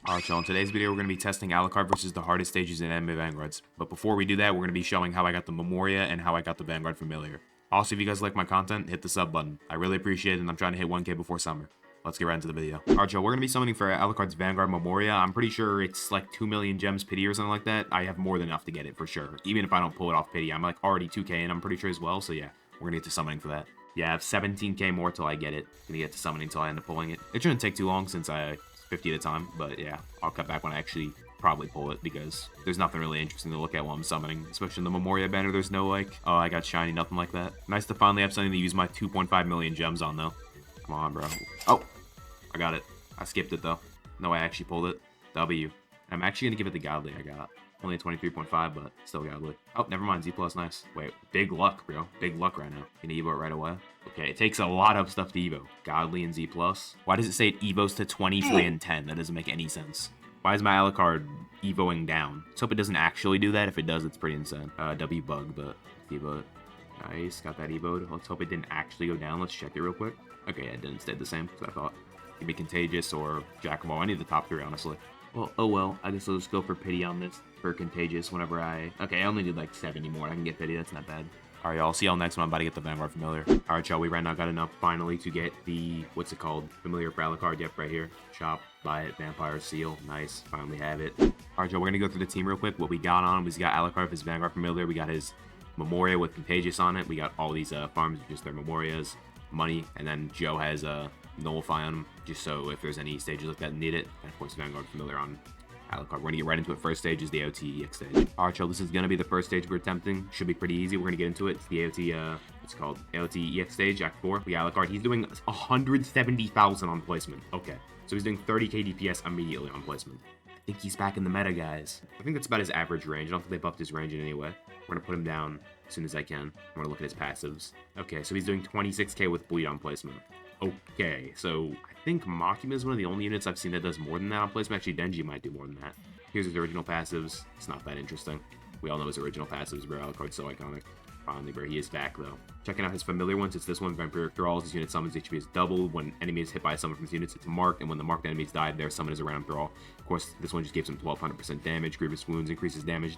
Alright, y'all, in today's video, we're going to be testing Alucard versus the hardest stages in anime Vanguards. But before we do that, we're going to be showing how I got the Memoria and how I got the Vanguard Familiar. Also, if you guys like my content, hit the sub button. I really appreciate it, and I'm trying to hit 1K before summer. Let's get right into the video. Alright, y'all, we're going to be summoning for Alucard's Vanguard Memoria. I'm pretty sure it's like 2 million gems pity or something like that. I have more than enough to get it for sure. Even if I don't pull it off pity, I'm like already 2K and I'm pretty sure as well, so yeah, we're going to get to summoning for that. Yeah, I have 17K more till I get it. Gonna get to summoning till I end up pulling it. It shouldn't take too long since I 50 at a time, but yeah, I'll cut back when I actually probably pull it because there's nothing really interesting to look at while I'm summoning, especially in the Memoria banner. There's no like, oh, I got shiny, nothing like that. Nice to finally have something to use my 2.5 million gems on though. Come on, bro. Oh, I got it. I skipped it though. No, I actually pulled it. W. I'm actually gonna give it the godly I got. Only a 23.5, but still godly. Oh, never mind. Z plus, nice. Wait, big luck, bro. Big luck right now. Can Evo it right away? Okay, it takes a lot of stuff to Evo. Godly and Z plus. Why does it say it Evos to 23 and 10? That doesn't make any sense. Why is my Alucard Evoing down? Let's hope it doesn't actually do that. If it does, it's pretty insane. W bug, but Evo it. Nice, got that Evoed. Let's hope it didn't actually go down. Let's check it real quick. Okay, yeah, it didn't stay the same, so I thought. It'd be Contagious or Jack of all. Any of the top three, honestly. Well, oh well. I guess I'll just go for pity on this. For Contagious whenever I... Okay, I only need like 70 more. I can get pity. That's not bad. Alright, y'all. See y'all next one. I'm about to get the Vanguard Familiar. Alright, y'all. We right now got enough finally to get the... What's it called? Familiar for Alucard. Yep, right here. Shop. Buy it. Vampire Seal. Nice. Finally have it. Alright, y'all. We're going to go through the team real quick. What we got on him is we got Alucard with his Vanguard Familiar. We got his Memoria with Contagious on it. We got all these farms, just their Memorias. Money. And then Joe has Nullify on him. Just so if there's any stages like that need it. And of course, Vanguard Familiar on Alucard. We're going to get right into it. First stage is the AOT EX stage. Alright, y'all, this is going to be the first stage we're attempting. Should be pretty easy. We're going to get into it. It's the AOT, what's it called? AOT EX stage, Act 4. We got Alucard. He's doing 170,000 on placement. Okay, so he's doing 30k DPS immediately on placement. I think he's back in the meta, guys. I think that's about his average range. I don't think they buffed his range in any way. We're going to put him down as soon as I can. I'm going to look at his passives. Okay, so he's doing 26k with bleed on placement. Okay, so I think Makima is one of the only units I've seen that does more than that on placement. Actually, Denji might do more than that. Here's his original passives. It's not that interesting. We all know his original passives, bro. Alucard's so iconic. Finally, bro, he is back, though. Checking out his familiar ones, it's this one, Vampiric Thralls. His unit summons HP is doubled. When enemy is hit by a summon from his units, it's marked, and when the marked enemies die, their summon is a random thrall. Of course, this one just gives him 1200% damage. Grievous Wounds increases damage.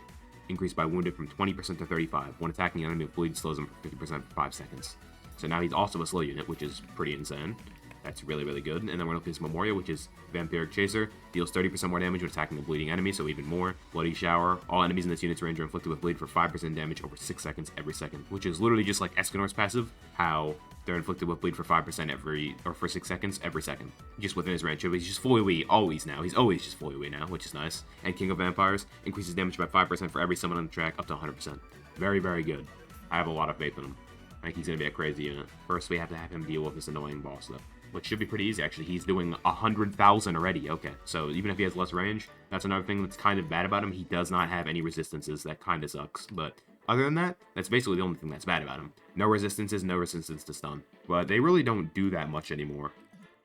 Increased by wounded from 20% to 35. When attacking an enemy with bleed, slows him for 50% for 5 seconds. So now he's also a slow unit, which is pretty insane. That's really, really good. And then we're going to look at his Memoria, which is Vampiric Chaser. Deals 30% more damage when attacking a bleeding enemy, so even more. Bloody Shower. All enemies in this unit's range are inflicted with bleed for 5% damage over 6 seconds every second, which is literally just like Escanor's passive, how they're inflicted with bleed for 5% for 6 seconds every second. Just within his range. So he's just fully weak always now. He's always just fully weak now, which is nice. And King of Vampires increases damage by 5% for every summon on the track up to 100%. Very, very good. I have a lot of faith in him. I think he's going to be a crazy unit. First, we have to have him deal with this annoying boss, though. Which should be pretty easy, actually. He's doing 100,000 already. Okay, so even if he has less range, that's another thing that's kind of bad about him. He does not have any resistances. That kind of sucks. But other than that, that's basically the only thing that's bad about him. No resistances, no resistance to stun. But they really don't do that much anymore.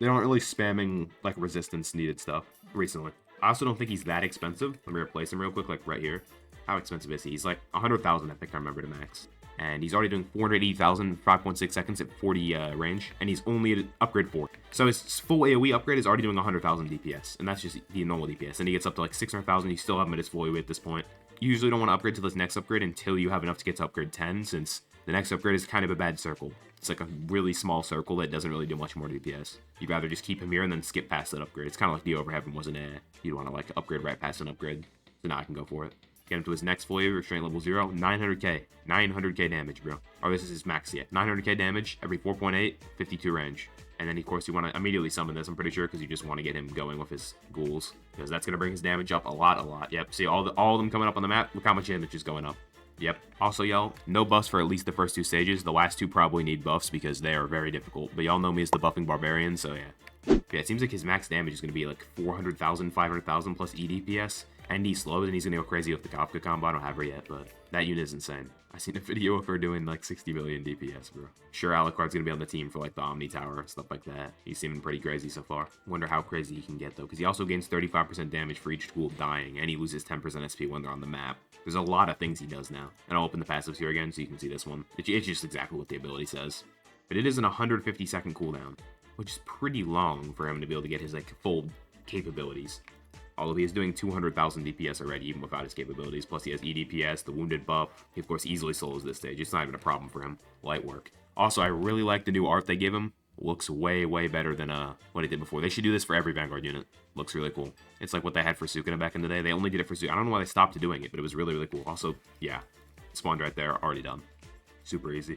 They aren't really spamming, like, resistance-needed stuff recently. I also don't think he's that expensive. Let me replace him real quick, like, right here. How expensive is he? He's like 100,000, I think I remember to max. And he's already doing 480,000, 5.6 seconds at 40 range, and he's only at upgrade 4. So his full AoE upgrade is already doing 100,000 DPS, and that's just the normal DPS. And he gets up to like 600,000, you still have him at his full AoE at this point. You usually don't want to upgrade to this next upgrade until you have enough to get to upgrade 10, since the next upgrade is kind of a bad circle. It's like a really small circle that doesn't really do much more DPS. You'd rather just keep him here and then skip past that upgrade. It's kind of like the Overheaven wasn't a... You'd want to like upgrade right past an upgrade. So now I can go for it. Get him to his next full AoE, restraint level 0, 900k. 900k damage, bro. Oh, this is his max yet. 900k damage, every 4.8, 52 range. And then, of course, you want to immediately summon this, I'm pretty sure, because you just want to get him going with his ghouls. Because that's going to bring his damage up a lot. Yep, see all of them coming up on the map? Look how much damage is going up. Yep. Also, y'all, no buffs for at least the first 2 stages. The last 2 probably need buffs because they are very difficult. But y'all know me as the buffing barbarian, so yeah. Yeah, it seems like his max damage is going to be like 400,000, 500,000 plus EDPS. And he's slow, and he's going to go crazy with the Kafka combo. I don't have her yet, but that unit is insane. I seen a video of her doing like 60 million DPS, bro. Sure, Alucard's going to be on the team for like the Omni Tower and stuff like that. He's seeming pretty crazy so far. Wonder how crazy he can get, though, because he also gains 35% damage for each ghoul dying, and he loses 10% SP when they're on the map. There's a lot of things he does now. And I'll open the passives here again so you can see this one. It's just exactly what the ability says. But it is an 150-second cooldown, which is pretty long for him to be able to get his like full capabilities. Although he is doing 200,000 DPS already, even without his capabilities. Plus he has EDPS, the wounded buff. He, of course, easily solos this stage. It's not even a problem for him. Light work. Also, I really like the new art they gave him. Looks way, way better than what he did before. They should do this for every Vanguard unit. Looks really cool. It's like what they had for Sukuna back in the day. They only did it for Sukuna. I don't know why they stopped doing it, but it was really, really cool. Also, yeah, spawned right there. Already done. Super easy.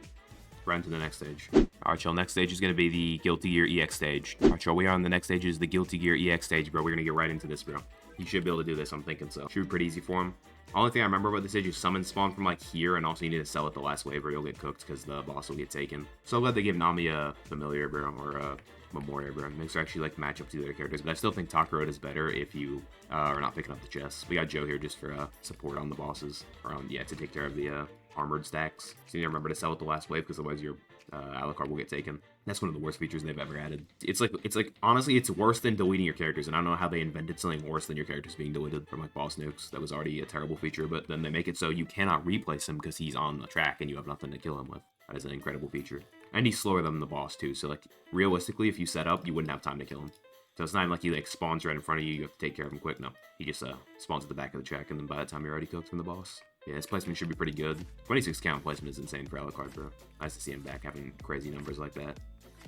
Right into the next stage. Alright, y'all. Next stage is going to be the Guilty Gear EX stage. Alright, y'all. We are on the next stage is the Guilty Gear EX stage, bro. We're going to get right into this, bro. He should be able to do this, I'm thinking so. Should be pretty easy for him. Only thing I remember about this stage is summon spawn from like here, and also you need to sell it the last wave or you'll get cooked because the boss will get taken. So glad they give Nami a familiar, bro, or a Memoria, bro. Makes her actually like match up to the other characters, but I still think Takarot is better if you are not picking up the chests. We got Joe here just for support on the bosses, or yeah, to take care of the armored stacks. So you need to remember to sell it the last wave because otherwise your Alucard will get taken. That's one of the worst features they've ever added. It's like honestly, it's worse than deleting your characters, and I don't know how they invented something worse than your characters being deleted from like boss nukes. That was already a terrible feature, but then they make it so you cannot replace him because he's on the track and you have nothing to kill him with. That is an incredible feature. And he's slower than the boss too, so like realistically, if you set up, you wouldn't have time to kill him. So it's not even like he like spawns right in front of you, you have to take care of him quick. No, he just spawns at the back of the track, and then by the time you're already cooked from the boss. Yeah, his placement should be pretty good. 26 count placement is insane for Alucard, bro. Nice to see him back having crazy numbers like that.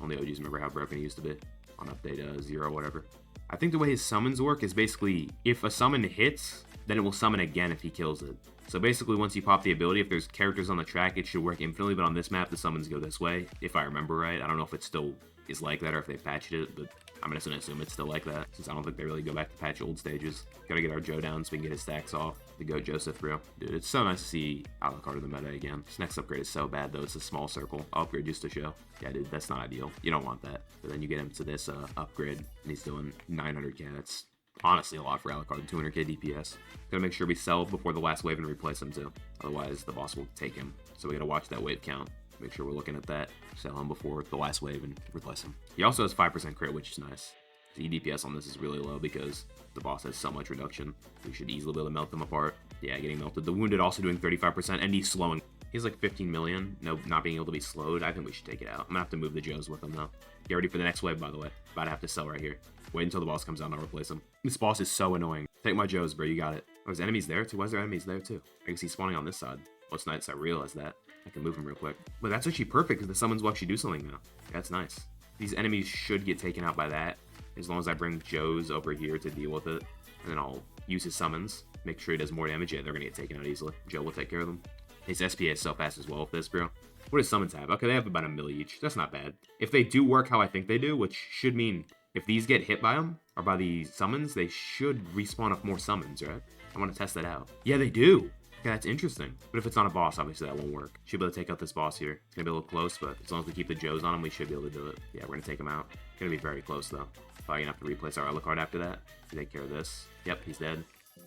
Only OGs remember how broken he used to be on update 0 or whatever. I think the way his summons work is basically, if a summon hits, then it will summon again if he kills it. So basically, once you pop the ability, if there's characters on the track, it should work infinitely, but on this map, the summons go this way, if I remember right. I don't know if it still is like that or if they patched it, but I'm just gonna assume it's still like that, since I don't think they really go back to patch old stages. Gotta get our Joe down so we can get his stacks off. The GOAT Joseph, bro. Dude, it's so nice to see Alucard in the meta again. This next upgrade is so bad, though. It's a small circle. I'll upgrade just to show. Yeah, dude, that's not ideal. You don't want that. But then you get him to this upgrade, and he's doing 900k. That's honestly a lot for Alucard. 200k DPS. Gotta make sure we sell before the last wave and replace him, too. Otherwise, the boss will take him. So we gotta watch that wave count. Make sure we're looking at that. Sell him before the last wave and replace him. He also has 5% crit, which is nice. The DPS on this is really low because the boss has so much reduction. We should easily be able to melt them apart. Yeah, getting melted. The wounded also doing 35%, and he's slowing. He's like 15 million. No, not being able to be slowed. I think we should take it out. I'm gonna have to move the Joes with him, though. Get ready for the next wave, by the way. About to have to sell right here. Wait until the boss comes out and I'll replace him. This boss is so annoying. Take my Joes, bro. You got it. Oh, his enemies there, too? Why is there enemies there, too? I guess he's spawning on this side. Well, it's nice. I realized that. I can move him real quick. But that's actually perfect because the summons will actually do something now. Yeah, that's nice. These enemies should get taken out by that, as long as I bring Joe's over here to deal with it. And then I'll use his summons, make sure he does more damage. Yeah, they're gonna get taken out easily. Joe will take care of them. His SPA is so fast as well with this, bro. What does summons have? Okay, they have about 1 milli each. That's not bad. If they do work how I think they do, which should mean if these get hit by them, or by the summons, they should respawn up more summons, right? I want to test that out. Yeah, they do. Okay, that's interesting. But if it's not a boss, obviously that won't work. Should be able to take out this boss here. It's gonna be a little close, but as long as we keep the Joes on him, we should be able to do it. Yeah, we're gonna take him out. Gonna be very close, though. Probably gonna have to replace our Alucard after that to take care of this. Yep, he's dead.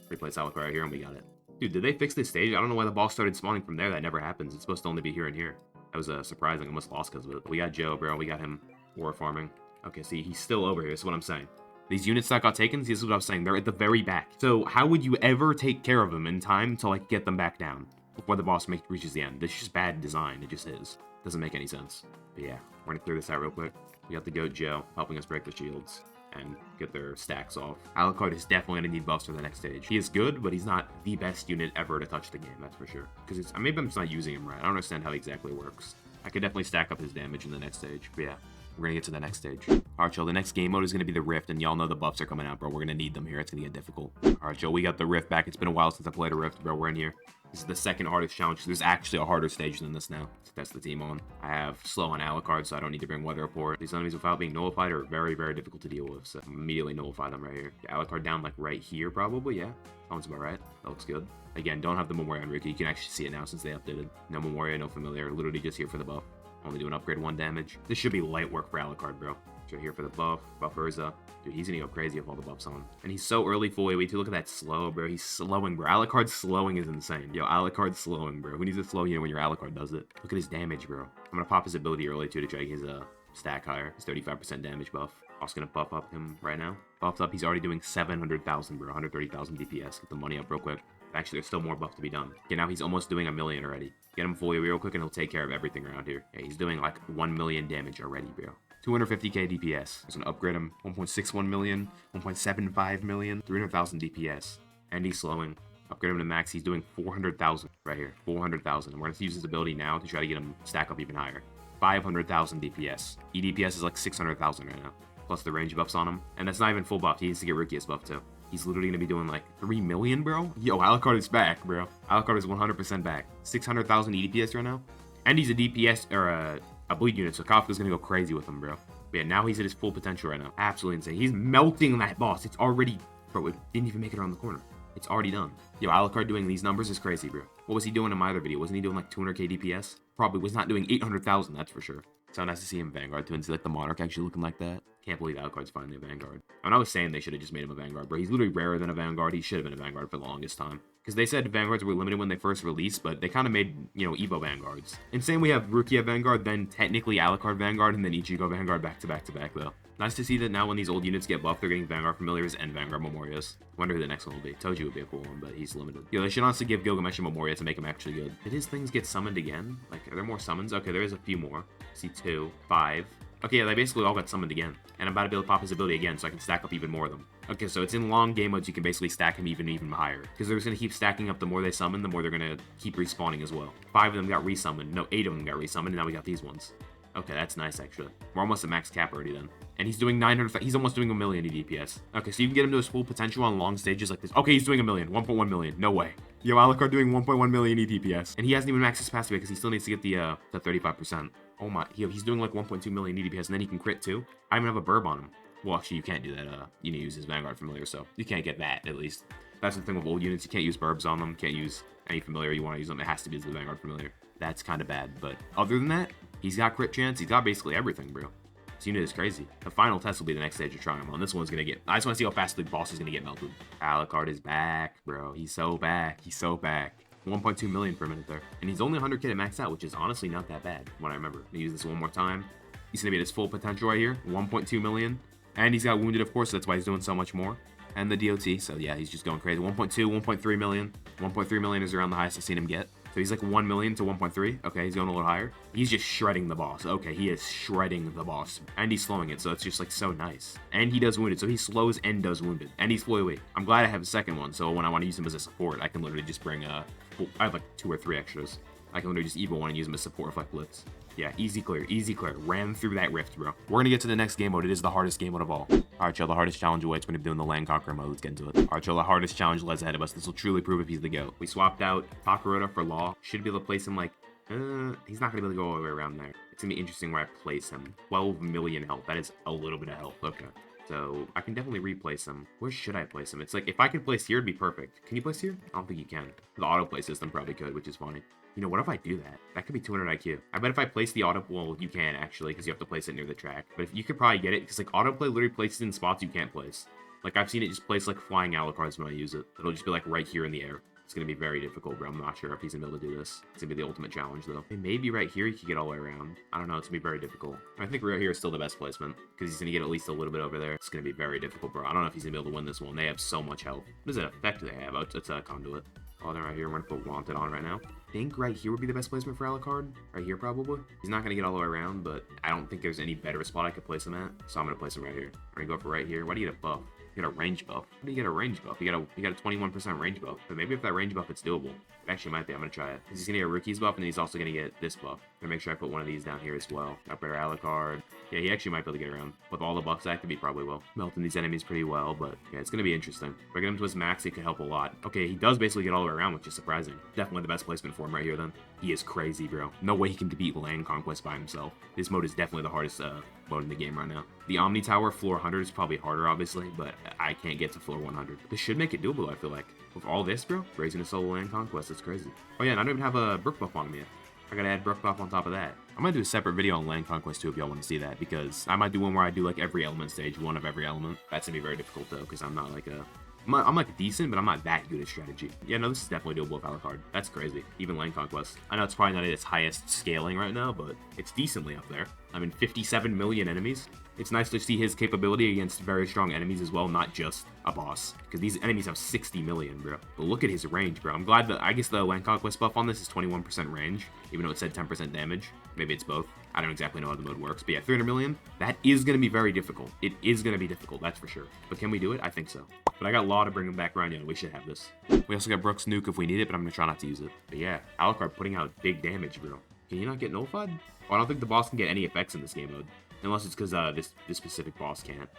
Replace Alucard right here, and we got it. Dude, did they fix this stage? I don't know why the boss started spawning from there. That never happens. It's supposed to only be here and here. That was surprising. I almost lost because of it. We got Joe, bro. We got him war farming. Okay, see, he's still over here. That's what I'm saying. These units that got taken, this is what I was saying. They're at the very back. So how would you ever take care of them in time to, like, get them back down before the boss reaches the end? This is just bad design. It just is. Doesn't make any sense. But yeah, we're gonna clear this out real quick. We got the GOAT Joe helping us break the shields and get their stacks off. Alucard is definitely gonna need buffs for the next stage. He is good, but he's not the best unit ever to touch the game, that's for sure. Because maybe I'm just not using him right. I don't understand how he exactly works. I could definitely stack up his damage in the next stage, but yeah. We're gonna get to the next stage. Alright, Joe, the next game mode is gonna be the Rift, and y'all know the buffs are coming out, bro. We're gonna need them here. It's gonna get difficult. Alright, Joe, we got the Rift back. It's been a while since I played a Rift, bro. We're in here. This is the second hardest challenge. There's actually a harder stage than this now to test the team on. I have slow on Alucard, so I don't need to bring weather report. These enemies without being nullified are very, very difficult to deal with, so immediately nullify them right here. Alucard down like right here, probably, yeah. Sounds about right. That looks good. Again, don't have the Memoria on Riki. You can actually see it now since they updated. No Memoria, no Familiar. Literally just here for the buff. Only do an upgrade 1 damage. This should be light work for Alucard, bro. So here for the buff. Buff Urza. Dude, he's gonna go crazy with all the buffs on. And he's so early full AoE too. Look at that slow, bro. He's slowing, bro. Alucard's slowing is insane. Yo, Alucard's slowing, bro. Who needs to slow you when your Alucard does it? Look at his damage, bro. I'm gonna pop his ability early too to try to get his stack higher. His 35% damage buff. Also gonna buff up him right now. Buffed up, he's already doing 700,000, bro. 130,000 DPS. Get the money up real quick. Actually, there's still more buff to be done. Okay, now he's almost doing 1 million already. Get him fully real quick and he'll take care of everything around here. Yeah, he's doing like 1 million damage already, bro. 250k DPS. There's an upgrade him, 1.61 million, 1.75 million, 300,000 DPS. And he's slowing. Upgrade him to max, he's doing 400,000 right here, 400,000. And we're gonna use his ability now to try to get him stack up even higher. 500,000 DPS. EDPS is like 600,000 right now, plus the range buffs on him. And that's not even full buff, he needs to get Rukia's buff too. He's literally gonna be doing like 3 million, bro. Yo, ALUCARD is back, bro. ALUCARD is 100% back. 600,000 EDPS right now. And he's a DPS, or a bleed unit, so Kafka's gonna go crazy with him, bro. But yeah, now he's at his full potential right now. Absolutely insane. He's melting that boss. It's already, bro, it didn't even make it around the corner. It's already done. Yo, ALUCARD doing these numbers is crazy, bro. What was he doing in my other video? Wasn't he doing like 200k DPS? Probably was not doing 800,000, that's for sure. So nice to see him Vanguard too, and see like the Monarch actually looking like that. Can't believe ALUCARD's finally a Vanguard. When I was saying they should have just made him a Vanguard, bro. He's literally rarer than a Vanguard. He should have been a Vanguard for the longest time. Because they said Vanguards were limited when they first released, but they kind of made, you know, Evo Vanguards. And same we have Rukia Vanguard, then technically ALUCARD Vanguard, and then Ichigo Vanguard back to back to back though. Nice to see that now when these old units get buffed, they're getting Vanguard Familiars and Vanguard Memorias. Wonder who the next one will be. Toji would be a cool one, but he's limited. Yo, they should honestly give Gilgamesh a Memoria to make him actually good. Did his things get summoned again? Like, are there more summons? Okay, there is a few more. See 2, 5. Okay, yeah, they basically all got summoned again. And I'm about to be able to pop his ability again so I can stack up even more of them. Okay, so it's in long game modes, you can basically stack him even higher. Because they're just going to keep stacking up. The more they summon, the more they're going to keep respawning as well. 5 of them got resummoned. No, 8 of them got resummoned, and now we got these ones. Okay, that's nice, actually. We're almost at max cap already, then. And he's doing 900, he's almost doing 1 million DPS. Okay, so you can get him to his full potential on long stages like this. Okay, he's doing 1 million, 1.1 million, no way. Yo, ALUCARD doing 1.1 million DPS. And he hasn't even maxed his passive yet because he still needs to get the 35%. Oh my, yo, he's doing like 1.2 million DPS, and then he can crit too. I don't even have a burb on him. Well, actually, you can't do that. You need to use his Vanguard Familiar, so you can't get that, at least. That's the thing with old units. You can't use burbs on them. Can't use any Familiar you want to use them. It has to be the Vanguard Familiar. That's kind of bad, but other than that, he's got crit chance. He's got basically everything, bro. This unit is crazy. The final test will be the next stage of trying him on. This one's gonna get... I just want to see how fast the boss is gonna get melted. ALUCARD is back, bro. He's so back. He's so back. 1.2 million per minute there. And he's only 100k to max out, which is honestly not that bad when I remember. Let me use this one more time. He's gonna be at his full potential right here. 1.2 million. And he's got wounded, of course, so that's why he's doing so much more. And the DOT, so yeah, he's just going crazy. 1.2, 1.3 million. 1.3 million is around the highest I've seen him get. So he's like 1 million to 1.3. Okay, he's going a little higher. He's just shredding the boss. Okay, he is shredding the boss. And he's slowing it, so it's just like so nice. And he does wounded, so he slows and does wounded. And he's flowy. I'm glad I have a second one, so when I want to use him as a support, I can literally just bring I have like 2 or 3 extras. I can literally just Evo one and use him as support with like Blitz. Yeah, easy clear, easy clear. Ran through that rift, bro. We're gonna get to the next game mode. It is the hardest game mode of all. Alright, y'all, the hardest challenge awaits. We're gonna be doing the Land Conqueror mode. Let's get into it. Alright, y'all, the hardest challenge lies ahead of us. This will truly prove if he's the GOAT. We swapped out Pakuroda for Law. Should be able to place him like, he's not gonna be able to go all the way around there. It's gonna be interesting where I place him. 12 million health. That is a little bit of health. Okay. So I can definitely replace him. Where should I place him? It's like, if I could place here, it'd be perfect. Can you place here? I don't think you can. The auto-play system probably could, which is funny. You know, what if I do that? That could be 200 IQ. I bet if I place the auto... Well, you can, actually, because you have to place it near the track. But if you could probably get it, because, like, autoplay literally places in spots you can't place. Like, I've seen it just place, like, flying ALUCARDs when I use it. It'll just be, like, right here in the air. It's going to be very difficult, bro. I'm not sure if he's going to be able to do this. It's going to be the ultimate challenge, though. And maybe right here, you could get all the way around. I don't know. It's going to be very difficult. I think right here is still the best placement, because he's going to get at least a little bit over there. It's going to be very difficult, bro. I don't know if he's going to be able to win this one. They have so much health. What does that effect they have? Oh, it's a conduit. Oh, then right here, we're going to put Wanted on right now. I think right here would be the best placement for ALUCARD. Right here, probably. He's not going to get all the way around, but I don't think there's any better spot I could place him at. So I'm going to place him right here. I'm going to go for right here. Why do you get a buff? You get a range buff. How do you get a range buff? You got a 21% range buff. But maybe if that range buff, it's doable. It actually might be. I'm going to try it. He's going to get a rookie's buff, and he's also going to get this buff. I'm going to make sure I put one of these down here as well. Upgrade ALUCARD. Yeah, he actually might be able to get around. With all the buffs active, he probably will. Melting these enemies pretty well, but yeah, it's going to be interesting. If I get him to his max, it could help a lot. Okay, he does basically get all the way around, which is surprising. Definitely the best placement for him right here, then. He is crazy, bro. No way he can beat Land Conquest by himself. This mode is definitely the hardest mode in the game right now. The Omni Tower, floor 100 is probably harder, obviously, but I can't get to floor 100. This should make it doable, I feel like. With all this, bro, raising a solo Land Conquest, that's crazy. Oh yeah, and I don't even have a Brook buff on me yet. I gotta add Brook buff on top of that. I might do a separate video on Land Conquest too if y'all want to see that, because I might do one where I do like every element stage, one of every element. That's gonna be very difficult though, because I'm not like a... I'm like decent, but I'm not that good at strategy. Yeah, no, this is definitely doable with ALUCARD. That's crazy. Even Land Conquest. I know it's probably not at its highest scaling right now, but it's decently up there. I mean, 57 million enemies. It's nice to see his capability against very strong enemies as well, not just a boss. Because these enemies have 60 million, bro. But look at his range, bro. I'm glad that, I guess the Land Conquest buff on this is 21% range, even though it said 10% damage. Maybe it's both. I don't exactly know how the mode works, but yeah, 300 million, that is going to be very difficult. It is going to be difficult, that's for sure. But can we do it? I think so. But I got Law to bring him back around, yeah, we should have this. We also got Brooks Nuke if we need it, but I'm going to try not to use it. But yeah, Alucard putting out big damage, bro. Can you not get nullified? Oh, I don't think the boss can get any effects in this game mode. Unless it's because this specific boss can't.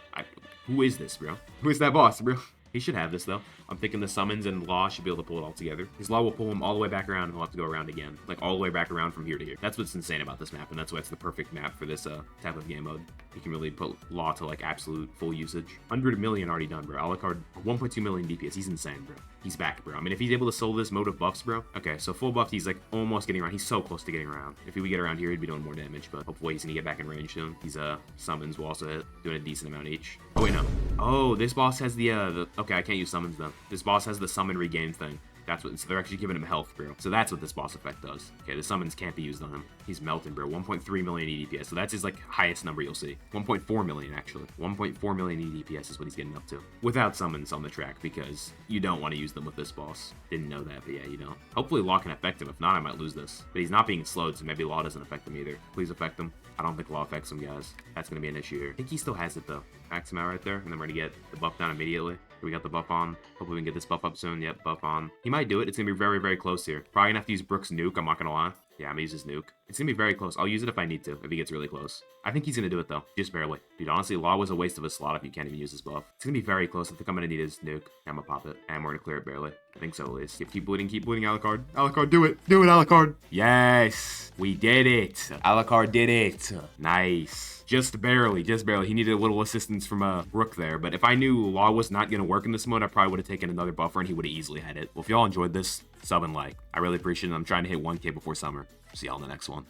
Who is this, bro? Who is that boss, bro? He should have this, though. I'm thinking the summons and Law should be able to pull it all together. His Law will pull him all the way back around, and he'll have to go around again. Like, all the way back around from here to here. That's what's insane about this map, and that's why it's the perfect map for this type of game mode. You can really put Law to, like, absolute full usage. 100 million already done, bro. Alucard, 1.2 million DPS. He's insane, bro. He's back, bro. I mean, if he's able to solo this mode of buffs, bro. Okay, so full buff, he's, like, almost getting around. He's so close to getting around. If he would get around here, he'd be doing more damage, but hopefully he's gonna get back in range soon. These, summons will also hit, doing a decent amount each. Oh, wait, no. Oh, this boss has the okay, I can't use summons, though. This boss has the summon regain thing. That's what, so they're actually giving him health, bro. So that's what this boss effect does. Okay, the summons can't be used on him. He's melting, bro. 1.3 million EDPS. So that's his, like, highest number you'll see. 1.4 million, actually. 1.4 million EDPS is what he's getting up to. Without summons on the track, because you don't want to use them with this boss. Didn't know that, but yeah, you don't. Hopefully Law can affect him. If not, I might lose this. But he's not being slowed, so maybe Law doesn't affect him either. Please affect him. I don't think Law affects him, guys. That's going to be an issue here. I think he still has it, though. Max him out right there, and then we're going to get the buff down immediately. We got the buff on. Hopefully we can get this buff up soon. Yep, buff on. He might do it. It's going to be very, very close here. Probably going to have to use Brooks' nuke. I'm not going to lie. Yeah, I'm going to use his nuke. It's going to be very close. I'll use it if I need to, if he gets really close. I think he's going to do it, though. Just barely. Dude, honestly, Law was a waste of a slot if you can't even use this buff. It's going to be very close. I think I'm going to need his nuke. I'm going to pop it. And we're going to clear it barely. I think so, at least. Keep bleeding, Alucard. Alucard, do it. Do it, Alucard. Yes. We did it. Alucard did it. Nice. Just barely, just barely. He needed a little assistance from Brook there, but if I knew Law was not going to work in this mode, I probably would have taken another buffer and he would have easily had it. Well, if y'all enjoyed this, sub and like. I really appreciate it. I'm trying to hit 1K before summer. See y'all in the next one.